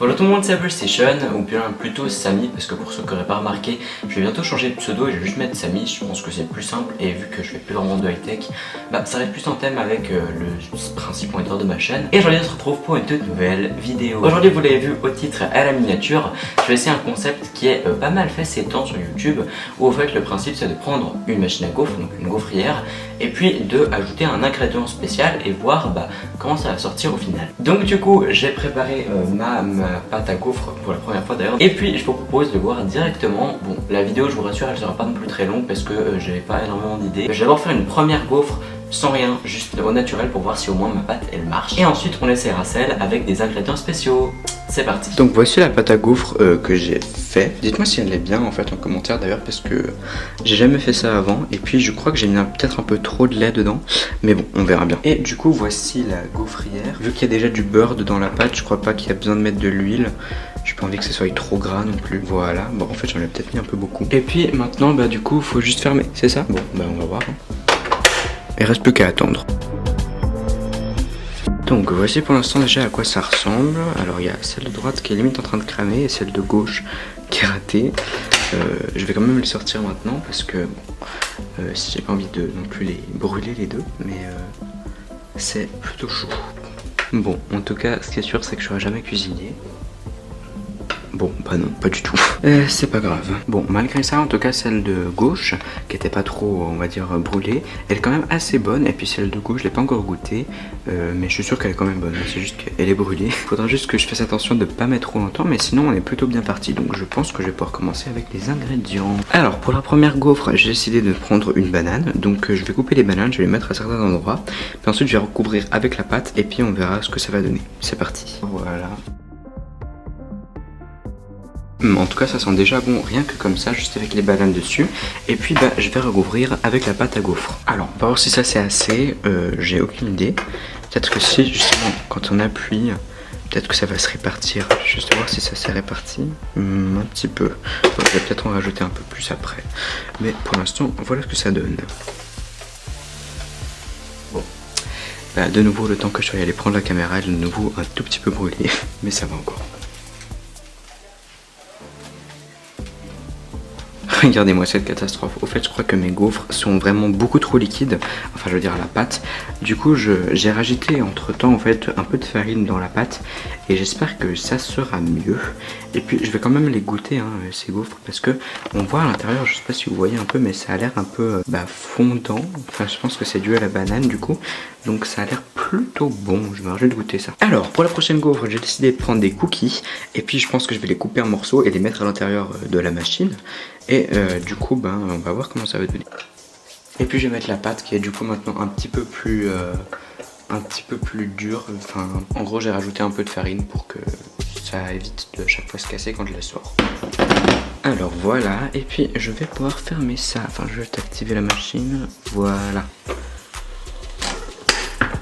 Bonjour tout le monde, c'est Superstition, ou bien plutôt Samy, parce que pour ceux qui n'auraient pas remarqué, je vais bientôt changer de pseudo et je vais juste mettre Samy, je pense que c'est plus simple, et vu que je fais plus vraiment de high-tech, bah ça reste plus en thème avec le principe moniteur de ma chaîne. Et aujourd'hui on se retrouve pour une toute nouvelle vidéo. Aujourd'hui vous l'avez vu au titre à la miniature, je vais essayer un concept qui est pas mal fait ces temps sur YouTube, où en fait le principe c'est de prendre une machine à gaufres, donc une gaufrière, et puis de ajouter un ingrédient spécial et voir comment ça va sortir au final. Donc du coup j'ai préparé ma pâte à gaufres pour la première fois d'ailleurs, et puis je vous propose de voir directement. Bon, la vidéo je vous rassure elle sera pas non plus très longue parce que j'avais pas énormément d'idées. Je vais d'abord faire une première gaufre sans rien, juste au naturel pour voir si au moins ma pâte elle marche, et ensuite on essaiera celle avec des ingrédients spéciaux. C'est parti. Donc voici la pâte à gaufres que j'ai fait. Dites-moi si elle est bien en fait en commentaire d'ailleurs, parce que j'ai jamais fait ça avant, et puis je crois que j'ai mis peut-être un peu trop de lait dedans, mais bon on verra bien. Et du coup voici la gaufrière. Vu qu'il y a déjà du beurre dedans la pâte, je crois pas qu'il y a besoin de mettre de l'huile. J'ai pas envie que ce soit trop gras non plus. Voilà, bon en fait j'en ai peut-être mis un peu beaucoup. Et puis maintenant du coup faut juste fermer, c'est ça? Bon on va voir. Il reste plus qu'à attendre. Donc voici pour l'instant déjà à quoi ça ressemble. Alors il y a celle de droite qui est limite en train de cramer et celle de gauche qui est ratée. Je vais quand même les sortir maintenant parce que si j'ai pas envie de non plus les brûler les deux, mais c'est plutôt chaud. Bon, en tout cas ce qui est sûr c'est que je serai jamais cuisinier. Bon, bah non, pas du tout. C'est pas grave. Bon, malgré ça, en tout cas, celle de gauche, qui était pas trop, on va dire, brûlée, elle est quand même assez bonne. Et puis celle de gauche, je l'ai pas encore goûtée, mais je suis sûr qu'elle est quand même bonne. C'est juste qu'elle est brûlée. Faudra juste que je fasse attention de pas mettre trop longtemps, mais sinon, on est plutôt bien parti. Donc, je pense que je vais pouvoir commencer avec les ingrédients. Alors, pour la première gaufre, j'ai décidé de prendre une banane. Donc, je vais couper les bananes, je vais les mettre à certains endroits. Puis ensuite, je vais recouvrir avec la pâte, et puis on verra ce que ça va donner. C'est parti. Voilà. En tout cas ça sent déjà bon rien que comme ça, juste avec les bananes dessus. Et puis je vais recouvrir avec la pâte à gaufres. Alors on va voir si ça c'est assez, j'ai aucune idée. Peut-être que si justement quand on appuie, peut-être que ça va se répartir. Juste voir si ça s'est réparti. Un petit peu. Bon, je vais peut-être en rajouter un peu plus après. Mais pour l'instant voilà ce que ça donne. Bon. De nouveau le temps que je suis allé prendre la caméra, elle est de nouveau un tout petit peu brûlée. Mais ça va encore. Regardez-moi cette catastrophe. Au fait je crois que mes gaufres sont vraiment beaucoup trop liquides. Enfin je veux dire la pâte. Du coup j'ai rajouté entre temps en fait un peu de farine dans la pâte. Et j'espère que ça sera mieux. Et puis je vais quand même les goûter ces gaufres. Parce que on voit à l'intérieur, je sais pas si vous voyez un peu, mais ça a l'air un peu fondant. Enfin je pense que c'est dû à la banane du coup. Donc ça a l'air plutôt bon, je vais juste goûter ça. Alors pour la prochaine gaufre j'ai décidé de prendre des cookies. Et puis je pense que je vais les couper en morceaux et les mettre à l'intérieur de la machine. Et du coup on va voir comment ça va donner. Et puis je vais mettre la pâte qui est du coup maintenant un petit peu plus dure. Enfin en gros j'ai rajouté un peu de farine pour que ça évite de chaque fois se casser quand je la sors. Alors voilà, et puis je vais pouvoir fermer ça. Enfin je vais activer la machine, voilà.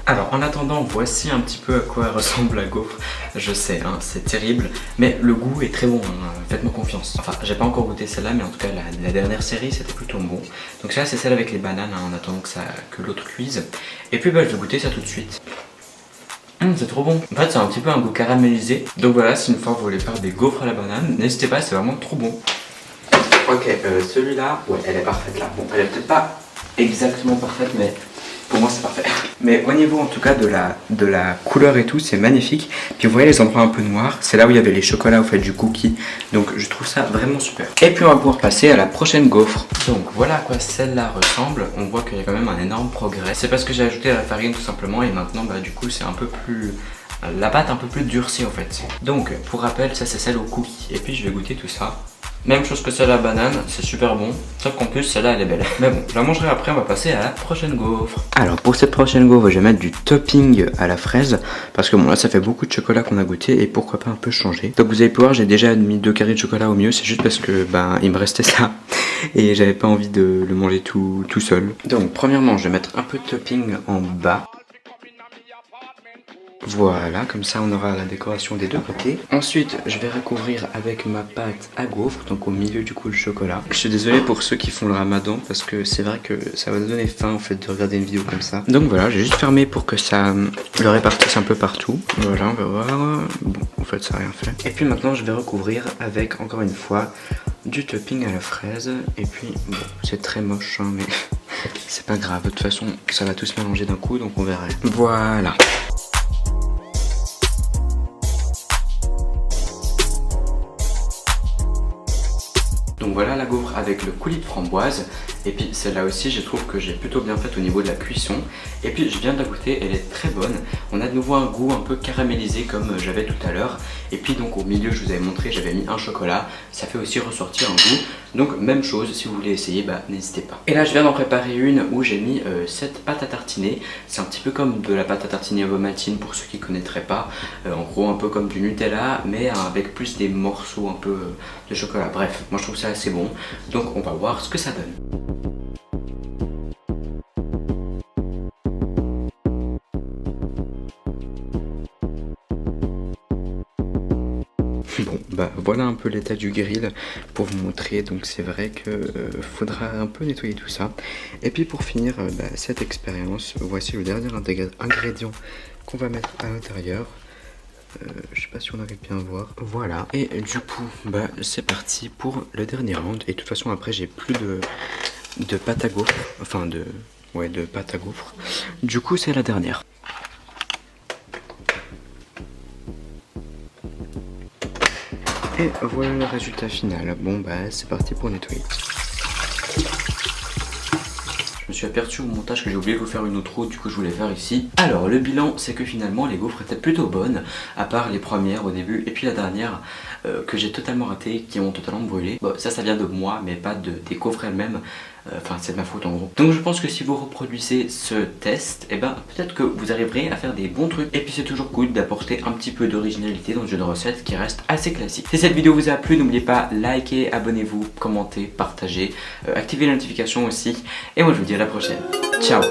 Alors en attendant, voici un petit peu à quoi ressemble la gaufre. Je sais, c'est terrible, mais le goût est très bon, faites-moi confiance. Enfin, j'ai pas encore goûté celle-là, mais en tout cas la dernière série c'était plutôt bon. Donc ça c'est celle avec les bananes, en attendant que l'autre cuise. Et puis je vais goûter ça tout de suite. C'est trop bon. En fait c'est un petit peu un goût caramélisé. Donc voilà, si une fois vous voulez faire des gaufres à la banane, n'hésitez pas, c'est vraiment trop bon. Ok, celui-là, ouais elle est parfaite là. Bon, elle est peut-être pas exactement parfaite, mais pour moi c'est parfait. Mais au niveau en tout cas de la couleur et tout, c'est magnifique. Puis vous voyez les endroits un peu noirs, c'est là où il y avait les chocolats au fait du cookie. Donc je trouve ça vraiment super. Et puis on va pouvoir passer à la prochaine gaufre. Donc voilà à quoi celle-là ressemble. On voit qu'il y a quand même un énorme progrès. C'est parce que j'ai ajouté la farine tout simplement. Et maintenant du coup c'est un peu plus... la pâte un peu plus durcie en fait. Donc pour rappel, ça c'est celle au cookie. Et puis je vais goûter tout ça. Même chose que celle à banane, c'est super bon. Sauf qu'en plus celle-là elle est belle. Mais bon, je la mangerai après, on va passer à la prochaine gaufre. Alors pour cette prochaine gaufre, je vais mettre du topping à la fraise. Parce que bon là ça fait beaucoup de chocolat qu'on a goûté. Et pourquoi pas un peu changer. Donc vous allez pouvoir, j'ai déjà mis 2 carrés de chocolat au mieux. C'est juste parce que il me restait ça. Et j'avais pas envie de le manger tout seul. Donc premièrement je vais mettre un peu de topping en bas. Voilà, comme ça on aura la décoration des deux côtés. Ensuite, je vais recouvrir avec ma pâte à gaufres, donc au milieu du coup le chocolat. Je suis désolé pour ceux qui font le ramadan parce que c'est vrai que ça va donner faim en fait de regarder une vidéo comme ça. Donc voilà, j'ai juste fermé pour que ça le répartisse un peu partout. Voilà, on va voir. Bon, en fait ça n'a rien fait. Et puis maintenant je vais recouvrir avec encore une fois du topping à la fraise. Et puis bon, c'est très moche hein, mais c'est pas grave, de toute façon ça va tout se mélanger d'un coup donc on verra. Voilà. Donc voilà la gaufre avec le coulis de framboise. Et puis celle-là aussi je trouve que j'ai plutôt bien fait au niveau de la cuisson. Et puis je viens de la goûter, elle est très bonne. On a de nouveau un goût un peu caramélisé comme j'avais tout à l'heure. Et puis donc au milieu je vous avais montré, j'avais mis un chocolat. Ça fait aussi ressortir un goût. Donc même chose, si vous voulez essayer, bah n'hésitez pas. Et là je viens d'en préparer une où j'ai mis cette pâte à tartiner. C'est un petit peu comme de la pâte à tartiner vomatine pour ceux qui ne connaîtraient pas. En gros un peu comme du Nutella mais avec plus des morceaux un peu de chocolat. Bref, moi je trouve ça assez bon. Donc on va voir ce que ça donne. Bon bah voilà un peu l'état du grill pour vous montrer, donc c'est vrai que faudra un peu nettoyer tout ça. Et puis pour finir cette expérience, voici le dernier ingrédient qu'on va mettre à l'intérieur. Je sais pas si on arrive bien à voir. Voilà. Et du coup bah c'est parti pour le dernier round. Et de toute façon après j'ai plus de pâte à gaufres. Enfin de pâte à gaufres. Du coup c'est la dernière. Et voilà le résultat final. Bon bah c'est parti pour nettoyer. Je me suis aperçu au montage que j'ai oublié de vous faire une outro, du coup je voulais faire ici. Alors le bilan c'est que finalement les gaufres étaient plutôt bonnes, à part les premières au début et puis la dernière que j'ai totalement raté, qui ont totalement brûlé. Bon ça vient de moi mais pas des gaufres elles-mêmes, enfin c'est de ma faute en gros. Donc je pense que si vous reproduisez ce test, et ben peut-être que vous arriverez à faire des bons trucs. Et puis c'est toujours cool d'apporter un petit peu d'originalité dans le jeu de recettes qui reste assez classique. Si cette vidéo vous a plu, n'oubliez pas liker, abonnez-vous, commentez, partagez, activez les notifications aussi. Et moi je vous dis à la prochaine. Ciao.